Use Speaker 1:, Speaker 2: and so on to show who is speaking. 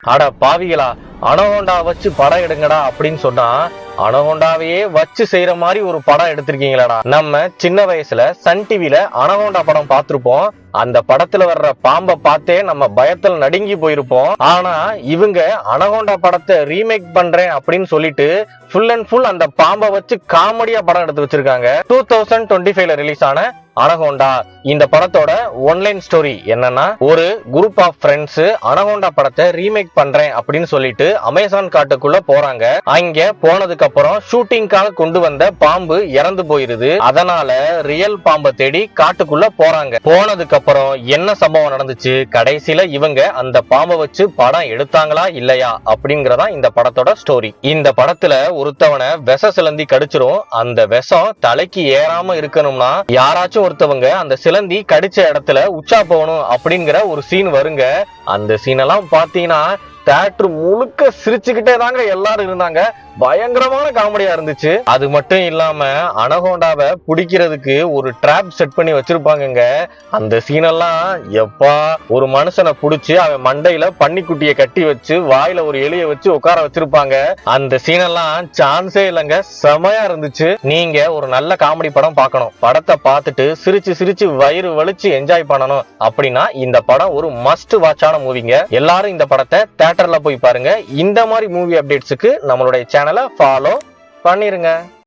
Speaker 1: அட பாவிகளா, அனகோண்டா வச்சு படம் எடுங்கடா அப்படின்னு சொன்னா அனகோண்டாவையே வச்சு செய்யற மாதிரி ஒரு படம் எடுத்திருக்கீங்களாடா. நம்ம சின்ன வயசுல சன் டிவில அனகோண்டா படம் பார்த்திருப்போம். அந்த படத்துல வர்ற பாம்பை பார்த்தே நம்ம பயத்துல நடுங்கி போயிருப்போம். ஆனா இவங்க அனகோண்டா படத்தை ரீமேக் பண்றேன் அப்படின்னு சொல்லிட்டு ஃபுல் அண்ட் ஃபுல் அந்த பாம்பை வச்சு காமெடியா படம் எடுத்து வச்சிருக்காங்க. 2025ல ரிலீஸ் ஆன அனகோண்டா இந்த படத்தோட ஒன்லைன் ஸ்டோரி என்னன்னா, ஒரு குரூப் ஆஃப் ஃப்ரெண்ட்ஸ் அனகோண்டா படத்தை ரீமேக் பண்றேன் அப்படின்னு சொல்லிட்டு அமேசான் காட்டுக்குள்ள போறாங்க. அங்க போனதுக்கு அப்புறம் ஷூட்டிங்காக கொண்டு வந்த பாம்பு இறந்து போயிருது. அதனால ரியல் பாம்பை தேடி காட்டுக்குள்ள போறாங்க. போனதுக்கு அப்புறம் என்ன சம்பவம் நடந்துச்சு, கடைசியில இவங்க அந்த பாம்பை வச்சு படம் எடுத்தாங்களா இல்லையா அப்படிங்கறதா இந்த படத்தோட ஸ்டோரி. இந்த படத்துல ஒருத்தவனை விஷ சிலந்தி கடிச்சிரும். அந்த விஷம் தலைக்கு ஏறாம இருக்கணும்னா யாராச்சும் ஒருத்தவங்க அந்த சிலந்தி கடிச்ச இடத்துல உச்சா போகணும் அப்படிங்கிற ஒரு சீன் வருங்க. அந்த சீன் எல்லாம் பாத்தீங்கன்னா தியேட்டர் முழுக்க சிரிச்சுக்கிட்டே தாங்க எல்லாரும் இருந்தாங்க. பயங்கரமான காமெடியா இருந்துச்சு. அது மட்டும் இல்லாம அனகோண்டாவை பிடிக்கிறதுக்கு ஒரு டிராப் செட் பண்ணி வச்சிருப்பாங்க. அந்த சீனெல்லாம் எப்பா, ஒரு மனுஷனை புடிச்சு அவன் மண்டையில பன்னிக்குட்டியை கட்டி வச்சு வாயில ஒரு எலிய வச்சு உட்கார வச்சிருப்பாங்க. அந்த சீனெல்லாம் சான்ஸே இல்லைங்க, செமையா இருந்துச்சு. நீங்க ஒரு நல்ல காமெடி படம் பார்க்கணும், படத்தை பார்த்துட்டு சிரிச்சு சிரிச்சு வயிறு வலிச்சு என்ஜாய் பண்ணணும் அப்படின்னா இந்த படம் ஒரு மஸ்ட் வாட்சான மூவிங்க. எல்லாரும் இந்த படத்தை தியேட்டர்ல போய் பாருங்க. இந்த மாதிரி மூவி அப்டேட்ஸுக்கு நம்மளுடைய சேனலை ஃபாலோ பண்ணிருங்க.